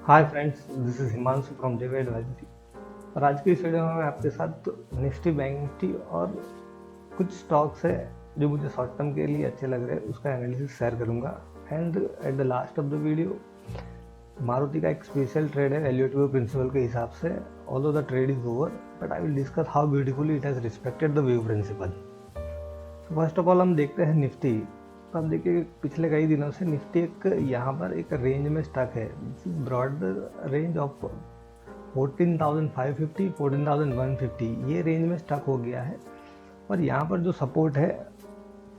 Hi friends, this is Himanshu from JV advisory. और आज की इस वीडियो में मैं आपके साथ निफ्टी, बैंक निफ्टी और कुछ स्टॉक्स है जो मुझे शॉर्ट टर्म के लिए अच्छे लग रहे हैं उसका एनालिसिस शेयर करूंगा। And at the last of the video Maruti का एक स्पेशल ट्रेड है एलयूटीओ प्रिंसिपल के हिसाब से। Although the trade is over but I will discuss how beautifully it has respected the view principle. First of all हम देखते हैं निफ्टी। तो आप देखिए पिछले कई दिनों से निफ्टी एक यहाँ पर एक रेंज में स्टक है। ब्रॉड रेंज ऑफ 14,550 14,150 ये रेंज में स्टक हो गया है। और यहाँ पर जो सपोर्ट है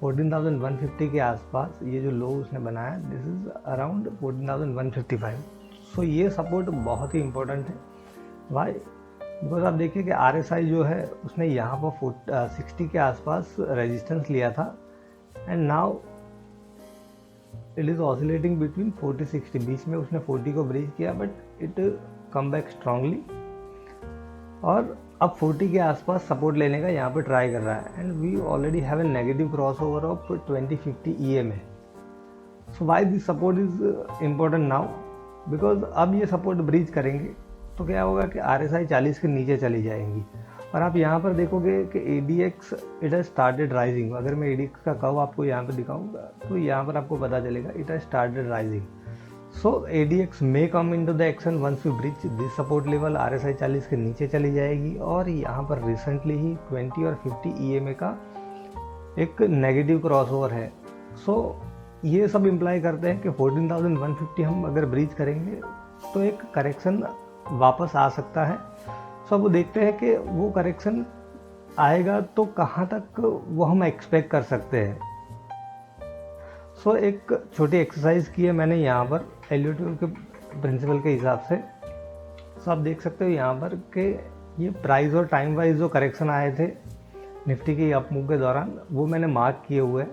14,150 के आसपास, ये जो लो उसने बनाया दिस इज अराउंड 14,155। सो ये सपोर्ट बहुत ही इंपॉर्टेंट है। वाई? बिकॉज आप देखिए कि RSI जो है उसने यहाँ पर 60 के आसपास रेजिस्टेंस लिया था and now it is oscillating between 40-60। बीच में उसने 40 को ब्रीच किया but it come back strongly और अब 40 के आसपास सपोर्ट लेने का यहाँ पे ट्राई कर रहा है। And we already have a negative cross over of 2050 EMA। So why this support is important now? Because अब ये सपोर्ट ब्रीच करेंगे तो क्या होगा कि RSI 40 के नीचे चली जाएंगी। और आप यहाँ पर देखोगे कि ADX it has started rising. अगर मैं ADX का कर्व आपको यहाँ पे दिखाऊंगा तो यहाँ पर आपको पता चलेगा it has started rising. So ADX may come into the action once we breach this support level. RSI 40 के नीचे चली जाएगी और यहाँ पर रिसेंटली ही 20 और 50 EMA का एक नेगेटिव क्रॉसओवर है। सो ये सब इम्प्लाई करते हैं कि 14,150 हम अगर ब्रीच करेंगे तो एक करेक्शन वापस आ सकता है। सो अब देखते हैं कि वो करेक्शन आएगा तो कहाँ तक वो हम एक्सपेक्ट कर सकते हैं। सो एक छोटी एक्सरसाइज की है मैंने यहाँ पर एलयूटीओ के प्रिंसिपल के हिसाब से। सो आप देख सकते हो यहाँ पर कि ये प्राइस और टाइम वाइज जो करेक्शन आए थे निफ्टी की अप मूव के दौरान वो मैंने मार्क किए हुए हैं।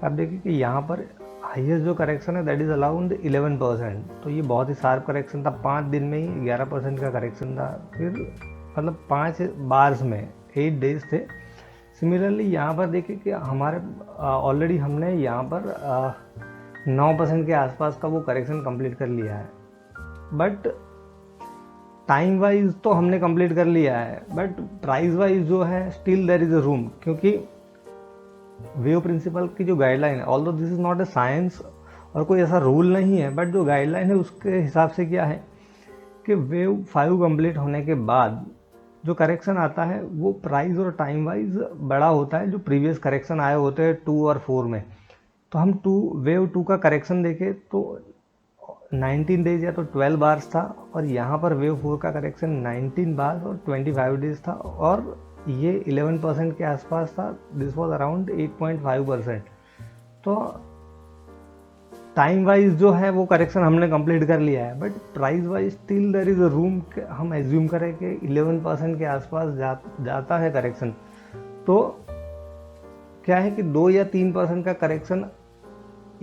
आप देखिए कि यहाँ पर हाईएस्ट जो करेक्शन है दैट इज़ अराउंड 11%। तो ये बहुत ही शार्प करेक्शन था। 5 दिन में ही 11% का करेक्शन था। फिर मतलब 5 बार्स में 8 डेज थे। सिमिलरली यहाँ पर देखिए कि हमारे ऑलरेडी हमने यहाँ पर 9% के आसपास का वो करेक्शन कंप्लीट कर लिया है। बट टाइम वाइज तो हमने कंप्लीट कर लिया है बट प्राइस वाइज जो है still there is a room. क्योंकि वेव प्रिंसिपल की जो गाइडलाइन है, although this is not a science और कोई ऐसा रूल नहीं है, बट जो गाइडलाइन है उसके हिसाब से क्या है कि वेव 5 कंप्लीट होने के बाद जो करेक्शन आता है वो प्राइस और टाइम वाइज बड़ा होता है जो प्रीवियस करेक्शन आए होते हैं 2 और 4 में। तो हम वेव 2 का करेक्शन देखें तो 19 डेज या तो 12 बार्स था और यहाँ पर वेव 4 का करेक्शन 19 बार्स और 25 डेज था और ये 11% के आसपास था। This was around 8.5%। तो टाइम वाइज जो है वो करेक्शन हमने कंप्लीट कर लिया है but price wise still there is a room. हम एज्यूम करें कि 11% के आसपास जाता है करेक्शन तो क्या है कि 2 या 3% का करेक्शन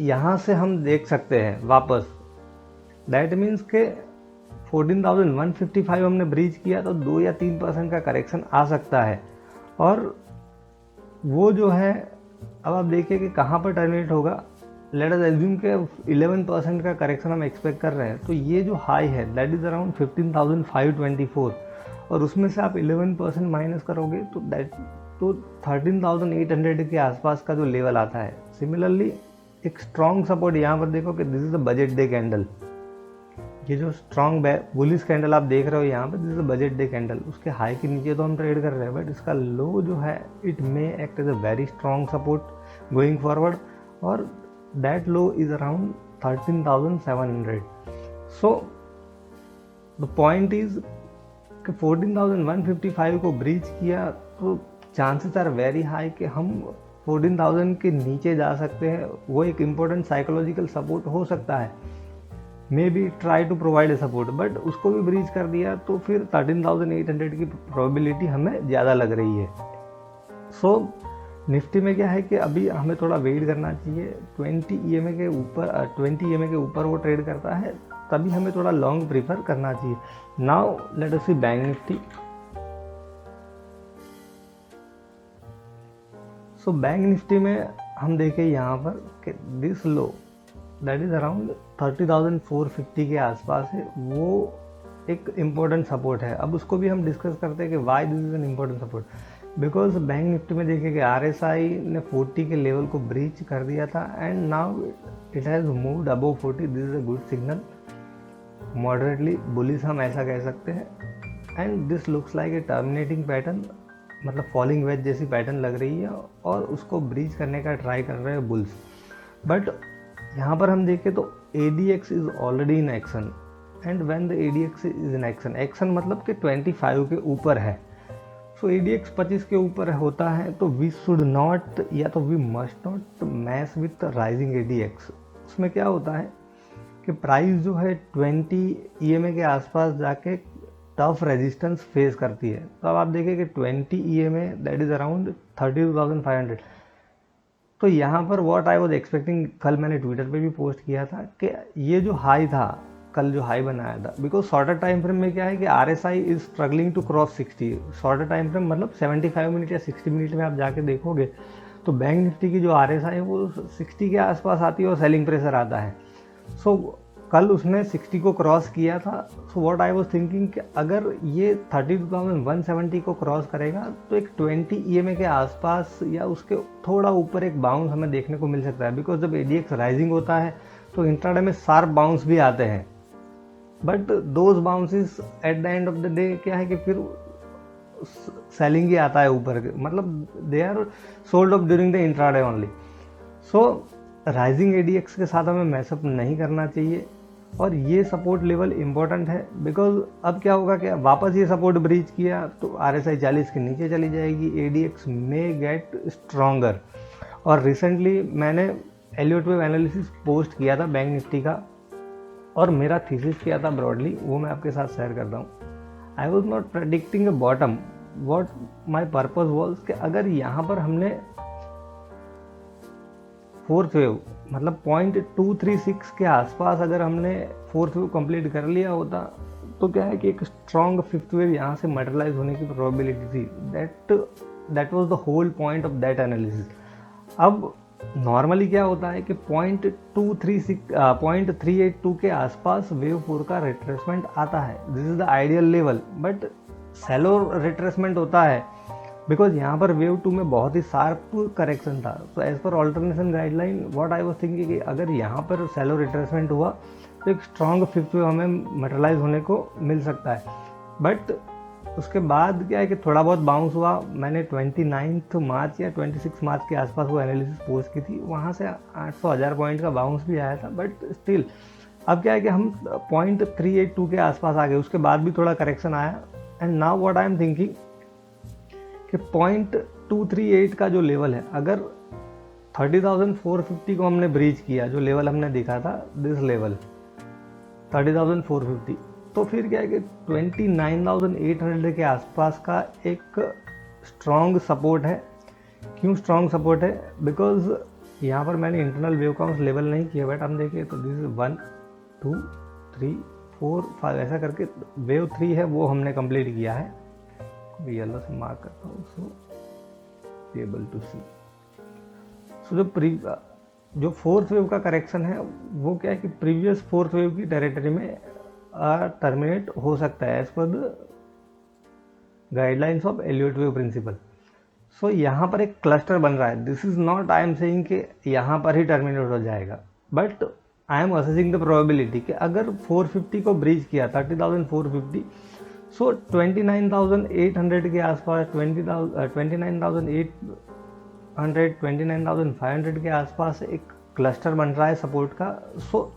यहाँ से हम देख सकते हैं वापस। दैट मीन्स के 14,155 हमने ब्रीच किया तो 2 या 3% का करेक्शन आ सकता है। और वो जो है अब आप देखिए कि कहाँ पर टर्मिनेट होगा। लेट अस एज्यूम के 11% का करेक्शन हम एक्सपेक्ट कर रहे हैं तो ये जो हाई है दैट इज अराउंड 15,524 और उसमें से आप 11% माइनस करोगे तो 13,800 के आसपास का जो लेवल आता है। सिमिलरली एक स्ट्रॉन्ग सपोर्ट यहाँ पर देखो कि this is a budget day candle. ये जो स्ट्रॉन्ग बुलिश कैंडल आप देख रहे हो यहाँ पे this is a budget day candle. उसके हाई के नीचे तो हम ट्रेड कर रहे हैं बट इसका लो जो है it may act as a very strong support going forward और that low is around 13,700। So the point is कि 14,155 को ब्रीच किया तो चांसेस आर वेरी हाई कि हम 14,000 के नीचे जा सकते हैं। वो एक इम्पोर्टेंट साइकोलॉजिकल सपोर्ट हो सकता है। May be try to provide a support but उसको भी ब्रीच कर दिया तो फिर 13,800 की प्रोबेबिलिटी हमें ज़्यादा लग रही है। सो निफ्टी में क्या है कि अभी हमें थोड़ा वेट करना चाहिए। 20 EMA के ऊपर वो ट्रेड करता है तभी हमें थोड़ा लॉन्ग प्रीफर करना चाहिए। Now let us see bank Nifty. So bank Nifty में हम देखें यहाँ पर कि this low that is around 30,450 के आसपास है, वो एक इम्पोर्टेंट सपोर्ट है। अब उसको भी हम डिस्कस करते हैं कि Y this is an important support, because bank Nifty में देखिए कि RSI ने 40 के लेवल को ब्रीच कर दिया था and now it has moved above 40। This is a good signal, moderately bullish हम ऐसा कह सकते हैं। And this looks like a terminating pattern, मतलब फॉलिंग वेज जैसी पैटर्न लग रही है और उसको ब्रीच करने का ट्राई कर रहे हैं बुल्स। बट यहाँ पर हम देखें तो ADX is already in action, and when the ADX is in action, action मतलब कि 25 के ऊपर है। सो ADX 25 के ऊपर होता है तो वी शुड नॉट या तो we must not match with rising ADX। उसमें क्या होता है कि प्राइस जो है 20 EMA के आसपास जाके टफ रेजिस्टेंस फेस करती है। तो अब आप देखें कि 20 EMA दैट इज़ अराउंड 32,500। तो यहाँ पर व्हाट आई वाज एक्सपेक्टिंग, कल मैंने ट्विटर पे भी पोस्ट किया था कि ये जो हाई था, कल जो हाई बनाया था, बिकॉज शॉर्टर टाइम फ्रेम में क्या है कि RSI is struggling to cross 60। Shorter time frame मतलब 75 मिनट या 60 मिनट में आप जाके देखोगे तो बैंक निफ्टी की जो RSI है वो 60 के आसपास आती है और सेलिंग प्रेशर आता है। सो कल उसने 60 को क्रॉस किया था। So what I was thinking कि अगर ये 32,170 को क्रॉस करेगा तो एक 20 EMA के आसपास या उसके थोड़ा ऊपर एक बाउंस हमें देखने को मिल सकता है, बिकॉज जब ADX राइजिंग होता है तो इंट्राडे में शार्प बाउंस भी आते हैं। But those bounces at the end of the day क्या है कि फिर सेलिंग ही आता है ऊपर के, मतलब they are sold off during the intraday only. So rising ADX के साथ हमें मैचअप नहीं करना चाहिए और ये सपोर्ट लेवल इम्पोर्टेंट है, बिकॉज अब क्या होगा कि वापस ये सपोर्ट ब्रीच किया तो RSI 40 के नीचे चली जाएगी, ADX मे गेट स्ट्रॉन्गर। और रिसेंटली मैंने एलियट वेव एनालिसिस पोस्ट किया था बैंक निफ्टी का और मेरा थीसिस किया था ब्रॉडली, वो मैं आपके साथ शेयर करता हूँ। I was not predicting A bottom, what my purpose was कि अगर यहाँ पर हमने फोर्थ वेव मतलब 0.236 के आसपास अगर हमने फोर्थ वेव कंप्लीट कर लिया होता तो क्या है कि एक स्ट्रॉन्ग फिफ्थ वेव यहाँ से मटेरियलाइज होने की प्रोबेबिलिटी थी। That was the whole point of that analysis. अब नॉर्मली क्या होता है कि 0.382 के आसपास वेव 4 का रिट्रेसमेंट आता है, this is the ideal level, but shallow retracement होता है बिकॉज यहाँ पर वेव 2 में बहुत ही शार्प करेक्शन था। तो as per alternation guideline what I was thinking कि अगर यहाँ पर सैलो रिट्रेसमेंट हुआ तो एक स्ट्रॉन्ग फिफ्थ वेव हमें मटेरियलाइज होने को मिल सकता है। बट उसके बाद क्या है कि थोड़ा बहुत बाउंस हुआ। मैंने 29 मार्च या 26 मार्च के आसपास वो एनालिसिस पोस्ट की थी, वहाँ से 800,000 पॉइंट का बाउंस भी आया था। बट स्टिल अब क्या है कि हम 0.382 के आसपास आ गए, उसके बाद भी थोड़ा करेक्शन आया। And now what I am thinking कि 0.238 का जो लेवल है, अगर 30,450 को हमने ब्रीच किया, जो लेवल हमने देखा था दिस लेवल 30,450, तो फिर क्या है कि 29,800 के आसपास का एक स्ट्रॉन्ग सपोर्ट है। क्यों स्ट्रॉन्ग सपोर्ट है? बिकॉज यहाँ पर मैंने इंटरनल वेव काउंट लेवल नहीं किया, बट हम देखें तो दिस 1 2 3 4 5 ऐसा करके वेव 3 है वो हमने कंप्लीट किया है। येलो से मार्क करता हूँ सो एबल टू सी। सो जो फोर्थ वेव का करेक्शन है वो क्या है कि प्रीवियस फोर्थ वेव की टेरिटरी में टर्मिनेट हो सकता है as per the guidelines of Elliott wave principle. So यहाँ पर एक क्लस्टर बन रहा है। This is not I am saying कि यहाँ पर ही टर्मिनेट हो जाएगा, but I am assessing the probability कि अगर 450 को ब्रीच किया 30,450, सो 29,800 के आसपास 29,800 29,500 के आसपास एक क्लस्टर बन रहा है सपोर्ट का। सो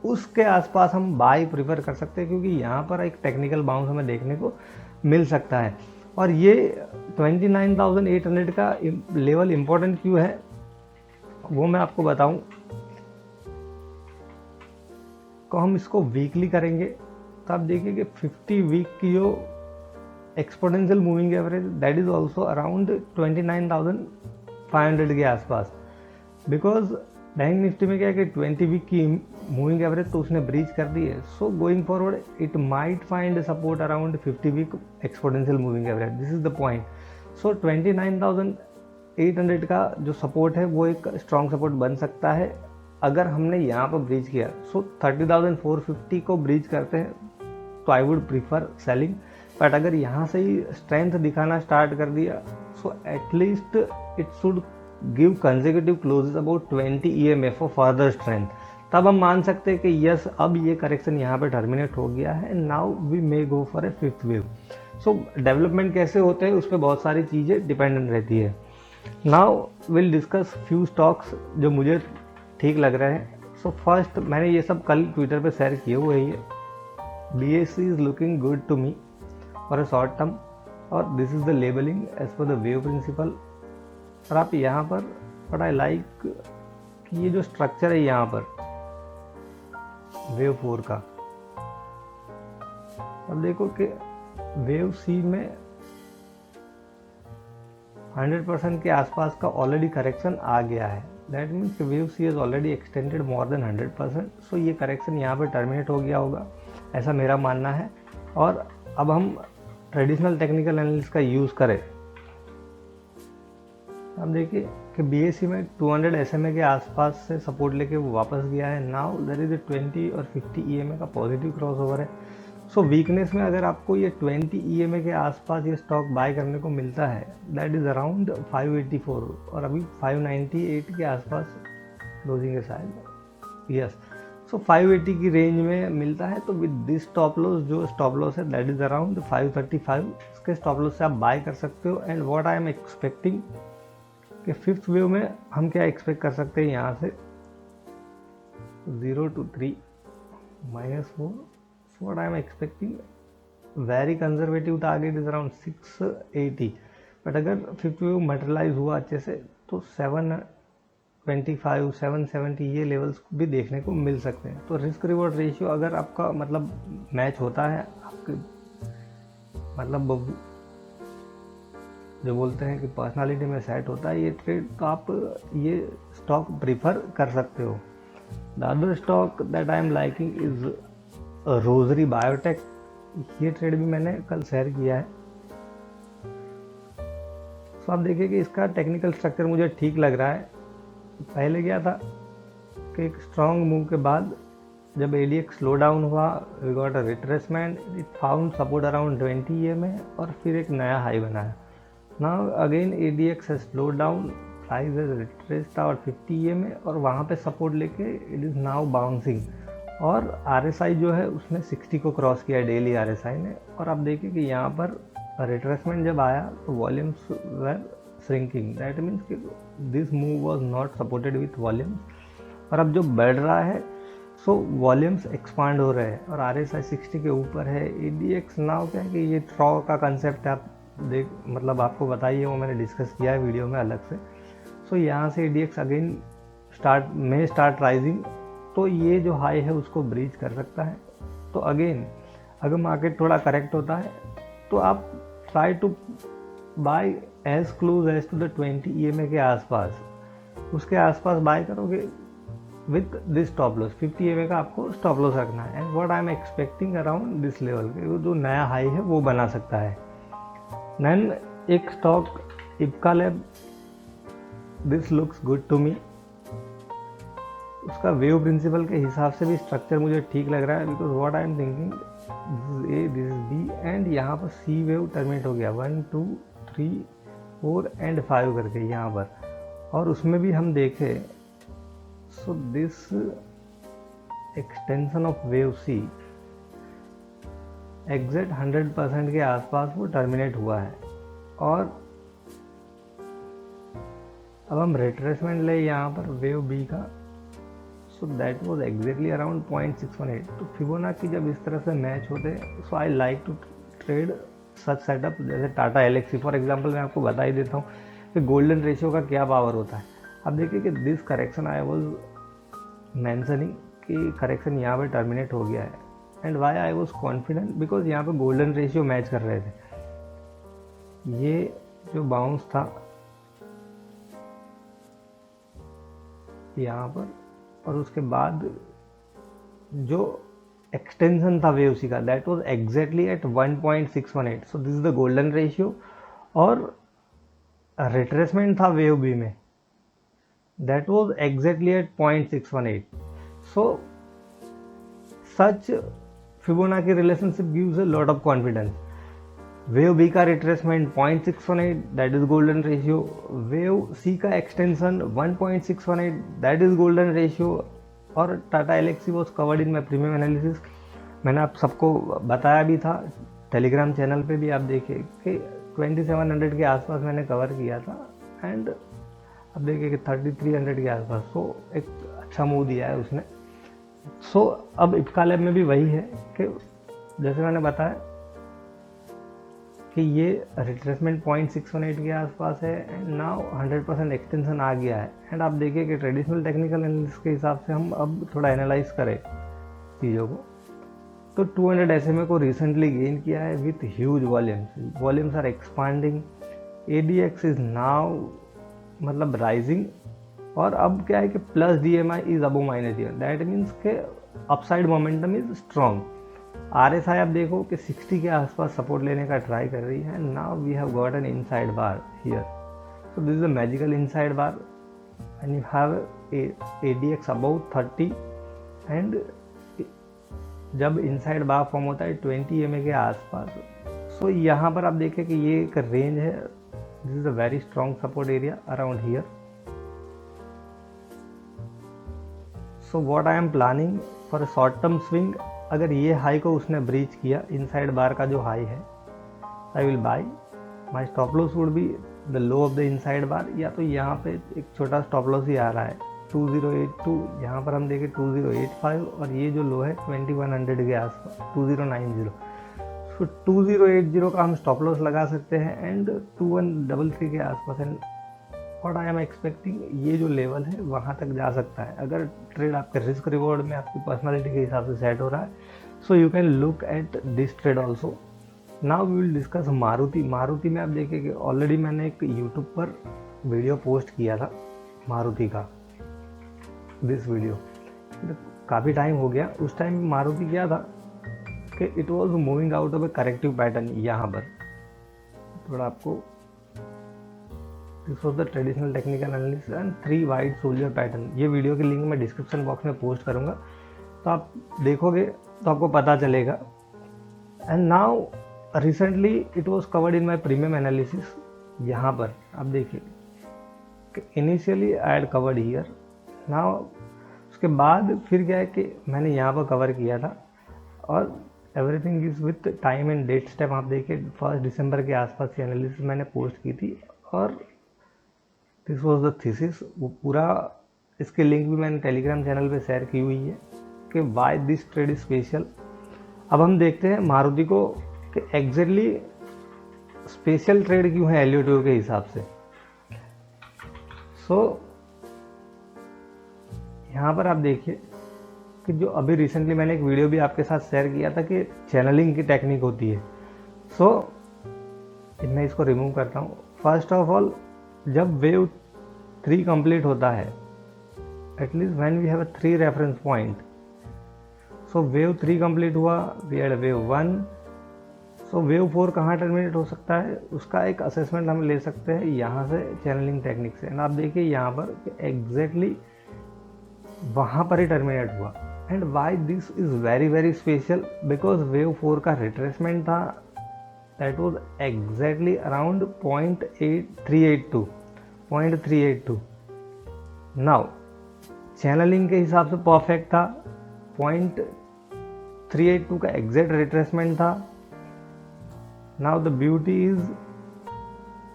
उसके आसपास हम बाय प्रीफर कर सकते हैं, क्योंकि यहाँ पर एक टेक्निकल बाउंस हमें देखने को मिल सकता है। और ये 29,800 का लेवल इम्पोर्टेंट क्यों है वो मैं आपको बताऊं। तो हम इसको वीकली करेंगे तो आप देखिए कि 50 वीक की जो exponential moving average that is also around 29,500 के आसपास। बिकॉज बैंक निफ्टी में क्या है कि 20 वीक की मूविंग एवरेज तो उसने ब्रीच कर दी है। So going forward it might find support around 50 week exponential moving average, this is the point. So 29,800 का जो सपोर्ट है वो एक स्ट्रॉन्ग सपोर्ट बन सकता है अगर हमने यहाँ पर ब्रीच किया, सो 30,450 को ब्रीच करते हैं तो I would prefer selling. But अगर यहाँ से ही स्ट्रेंथ दिखाना स्टार्ट कर दिया, so at least it should give consecutive closes about 20 EMA for further strength. तब हम मान सकते हैं कि यस, अब ये करेक्शन यहाँ पे टर्मिनेट हो गया है, now we may go for a fifth wave. So development कैसे होते हैं उस पर बहुत सारी चीज़ें डिपेंडेंट रहती है। Now will discuss few stocks जो मुझे ठीक लग रहे हैं। सो फर्स्ट, मैंने ये सब कल ट्विटर पे शेयर किए हुए ही है। BSE is looking good to me for a short term, और this is the labelling as per the wave principle. और आप यहाँ पर बट आई लाइक कि ये जो स्ट्रक्चर है यहाँ पर वेव 4 का, अब देखो कि वेव सी में 100% के आसपास का ऑलरेडी करेक्शन आ गया है। दैट मीन्स कि wave C is already extended more than 100%। So ये करेक्शन यहाँ पे टर्मिनेट हो गया होगा, ऐसा मेरा मानना है। और अब हम ट्रेडिशनल टेक्निकल एनालिसिस का यूज़ करें, अब देखिए कि BSE में 200 SMA के आसपास से सपोर्ट लेके वो वापस गया है। नाउ देयर इज 20 और 50 EMA का पॉजिटिव क्रॉसओवर है। सो वीकनेस में अगर आपको ये 20 EMA के आसपास ये स्टॉक बाय करने को मिलता है, दैट इज़ अराउंड 584, और अभी 598 के आसपास क्लोजिंग है शायद, यस। सो 580 की रेंज में मिलता है, तो विद दिस स्टॉप लॉस, जो स्टॉप लॉस है दैट इज़ अराउंड 535, इसके स्टॉप लॉस से आप बाय कर सकते हो। And what I am expecting कि फिफ्थ वेव में हम क्या एक्सपेक्ट कर सकते हैं, यहाँ से 0 to 3 -4। So what I am expecting, very conservative target is around 680, but अगर फिफ्थ वेव मटेरियलाइज हुआ अच्छे से तो 725 770 ये लेवल्स भी देखने को मिल सकते हैं। तो रिस्क रिवॉर्ड रेशियो अगर आपका मतलब मैच होता है, आपके मतलब जो बोलते हैं कि पर्सनालिटी में सेट होता है ये ट्रेड, तो आप ये स्टॉक प्रीफर कर सकते हो। The other stock that I am liking is rosary biotech. ये ट्रेड भी मैंने कल शेयर किया है। तो आप देखिए कि इसका टेक्निकल स्ट्रक्चर मुझे ठीक लग रहा है। पहले क्या था कि एक स्ट्रॉन्ग मूव के बाद जब ADX स्लो डाउन हुआ, we got a retracement, it found support around 20 EMA और फिर एक नया हाई बनाया। Now again ADX has slowed down, price has retraced और 50 EMA और वहाँ पे सपोर्ट लेके इट इज़ नाउ बाउंसिंग। और RSI जो है उसने 60 को क्रॉस किया डेली RSI ने। और आप देखिए कि यहाँ पर रिट्रेसमेंट जब आया तो volumes were shrinking, that means कि this move was not supported with volumes. और अब जो बढ़ रहा है सो वॉल्यूम्स एक्सपांड हो रहे हैं और RSI 60 के ऊपर है। ADX नाउ क्या है कि ये ट्रॉ का कंसेप्ट आप देख, मतलब आपको बताइए, वो मैंने डिस्कस किया है वीडियो में अलग से। सो यहाँ से ADX अगेन स्टार्ट राइजिंग, तो ये जो हाई है उसको ब्रीच कर सकता है। तो अगेन अगर मार्केट थोड़ा करेक्ट होता है तो आप try to buy as close as to the 20 EMA के आसपास, उसके आसपास बाय करोगे with this stop loss. 50 EMA का आपको स्टॉप लॉस रखना है। And what I am expecting around this level के जो नया हाई है वो बना सकता है। देन एक stock Ipca lab, this looks good to me. उसका वेव प्रिंसिपल के हिसाब से भी स्ट्रक्चर मुझे ठीक लग रहा है, because what I am thinking this is A, this is B and यहाँ पर C वेव टर्मिनेट हो गया 1 2 3 4 एंड 5 करके यहाँ पर। और उसमें भी हम देखें so this extension of wave C exact 100% के आसपास वो टर्मिनेट हुआ है। और अब हम रिट्रेसमेंट ले यहाँ पर वेव B का, so that was exactly around 0.618। तो फिबोनाची जब इस तरह से मैच होते हैं, so I like to trade such setup जैसे टाटा एलेक्सी फॉर एग्जांपल। मैं आपको बता ही देता हूँ कि गोल्डन रेशियो का क्या पावर होता है। अब देखिए कि this correction I was mentioning कि करेक्शन यहाँ पे टर्मिनेट हो गया है। And why I was confident, because यहाँ पे गोल्डन रेशियो मैच कर रहे थे। ये जो बाउंस था यहाँ पर और उसके बाद जो एक्सटेंशन था वेव सी का, that was exactly at 1.618। So this is the golden ratio. और रिट्रेसमेंट था वेव बी में, that was exactly at 0.618. So such Fibonacci relationship gives a lot of confidence. Wave B का retracement 0.618 that is golden ratio, wave C का extension 1.618 that is golden ratio, और Tata Elxsi was covered in my premium analysis. मैंने आप सबको बताया भी था, Telegram channel पे भी आप देखिए कि 2700 के आसपास मैंने कवर किया था, एंड अब देखिए कि 3300 के आसपास। सो एक अच्छा मूव दिया है उसने। सो अब इफ्का लैब में भी वही है कि जैसे मैंने बताया कि ये रिट्रेसमेंट 0.618 के आसपास है, एंड नाउ 100% एक्सटेंशन आ गया है। एंड आप देखिए कि ट्रेडिशनल टेक्निकल एनालिसिस के हिसाब से हम अब थोड़ा एनालाइज करें चीज़ों को, तो 200 SMA को रिसेंटली गेन किया है with huge volumes are expanding, ADX is now मतलब राइजिंग, और अब क्या है कि plus DMI is above -0, that means के upside momentum is strong. RSI आप देखो कि 60 के आसपास सपोर्ट लेने का ट्राई कर रही है। Now we have got an inside bar here, so this is a magical inside bar, and you have ADX about 30, and जब इनसाइड बार फॉर्म होता है 20 MA के आसपास, सो यहाँ पर आप देखें कि ये एक रेंज है, this is a very strong support area around here. So what I am planning for a short term swing, अगर ये हाई को उसने ब्रीच किया, इनसाइड बार का जो हाई है, I will buy. My stop loss would be the low of the inside bar, या तो यहाँ पे एक छोटा स्टॉप लॉस ही आ रहा है 2082, यहाँ पर हम देखें 2085, और ये जो लो है 2100 के आसपास 2090। सो 2080 का हम स्टॉप लॉस लगा सकते हैं, एंड 2133 के आसपास, and what I am expecting ये जो लेवल है वहाँ तक जा सकता है अगर ट्रेड आपके रिस्क रिवॉर्ड में आपकी पर्सनालिटी के हिसाब से सेट हो रहा है। So you can look at this trade also. Now we will discuss Maruti में आप देखिए कि ऑलरेडी मैंने एक यूट्यूब पर वीडियो पोस्ट किया था मारुति का, दिस वीडियो काफ़ी टाइम हो गया। उस टाइम मारुति क्या था कि it was moving out of a corrective pattern. यहाँ पर थोड़ा आपको this was the traditional technical analysis and 3 wide soldier pattern. ये वीडियो की लिंक मैं डिस्क्रिप्शन बॉक्स में पोस्ट करूँगा, तो आप देखोगे तो आपको पता चलेगा। And now recently it was covered in my premium analysis. यहाँ पर आप देखिए initially I had covered here, now उसके बाद फिर क्या है कि मैंने यहाँ पर कवर किया था, और everything is with time and date step. आप देखिए 1 दिसंबर के आसपास की एनालिसिस मैंने पोस्ट की थी, और दिस वॉज द थीसिस। वो पूरा इसकी लिंक भी मैंने टेलीग्राम चैनल पे शेयर की हुई है कि why this trade is special. अब हम देखते हैं मारुति को कि एग्जैक्टली स्पेशल ट्रेड क्यों है LUTO के हिसाब से। सो यहाँ पर आप देखिए कि जो अभी रिसेंटली मैंने एक वीडियो भी आपके साथ शेयर किया था कि चैनलिंग की टेक्निक होती है। सो मैं इसको रिमूव करता हूँ। फर्स्ट ऑफ ऑल जब वेव 3 कंप्लीट होता है, at least when we have 3 reference point, so wave 3 complete हुआ, we had wave 1, so wave 4 कहाँ टर्मिनेट हो सकता है उसका एक असेसमेंट हम ले सकते हैं यहाँ से चैनलिंग टेक्निक से। एंड आप देखिए यहाँ पर एग्जैक्टली वहाँ पर ही टर्मिनेट हुआ। And why this is very very special, because wave 4 का रिट्रेसमेंट था that was exactly around 0.382। Now channelling के हिसाब से परफेक्ट था, 0.382 का एग्जैक्ट रिट्रेसमेंट था। नाउ द ब्यूटी इज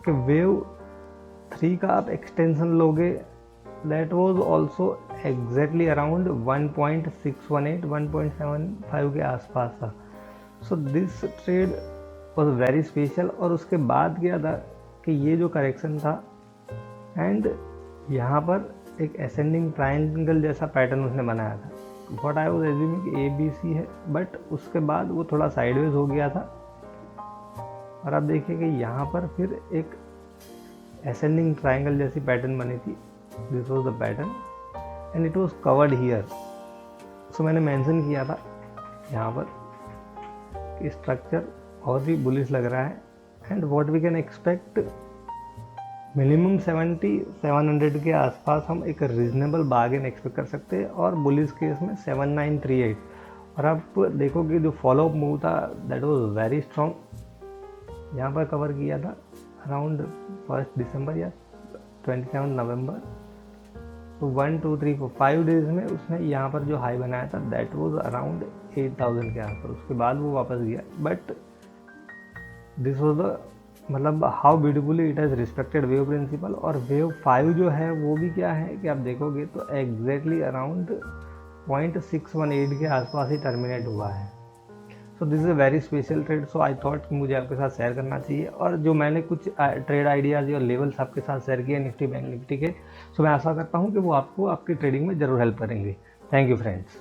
कि वेव 3 का आप एक्सटेंशन लोगे, that was also exactly around 1.618 1.75 के आसपास था। So this trade was very special. और उसके बाद क्या था कि ये जो करेक्शन था, एंड यहाँ पर एक असेंडिंग ट्रायंगल जैसा पैटर्न उसने बनाया था। What I was assuming ABC है, बट उसके बाद वो थोड़ा साइडवेज हो गया था। और आप देखिए कि यहाँ पर फिर एक असेंडिंग ट्रायंगल जैसी पैटर्न बनी थी, this was the pattern, and it was covered here. So मैंने मेंशन किया था यहाँ पर कि स्ट्रक्चर बहुत ही बुलिश लग रहा है, and what we can expect minimum 700 के आसपास हम एक रीजनेबल बार्गेन एक्सपेक्ट कर सकते हैं, और बुलिस केस में 7938। और आप देखोगे जो फॉलो अप मूव था दैट वाज वेरी स्ट्रॉन्ग, यहाँ पर कवर किया था अराउंड 1 दिसंबर या 27 नवंबर। तो 1 2 3 4 5 डेज में उसने यहाँ पर जो हाई बनाया था दैट वाज अराउंड 8000 के आसपास, उसके बाद वो वापस गया। बट दिस वाज द मतलब how beautifully it has respected wave principle. और वेव 5 जो है वो भी क्या है कि आप देखोगे तो एग्जैक्टली अराउंड 0.618 के आसपास ही टर्मिनेट हुआ है। So this is a very special trade, so I thought कि मुझे आपके साथ शेयर करना चाहिए। और जो मैंने कुछ ट्रेड आइडियाज़ और लेवल्स आपके साथ शेयर किए निफ्टी बैंक निफ्टी के, सो मैं आशा करता हूँ कि वो आपको आपकी ट्रेडिंग में ज़रूर हेल्प करेंगे। Thank you friends.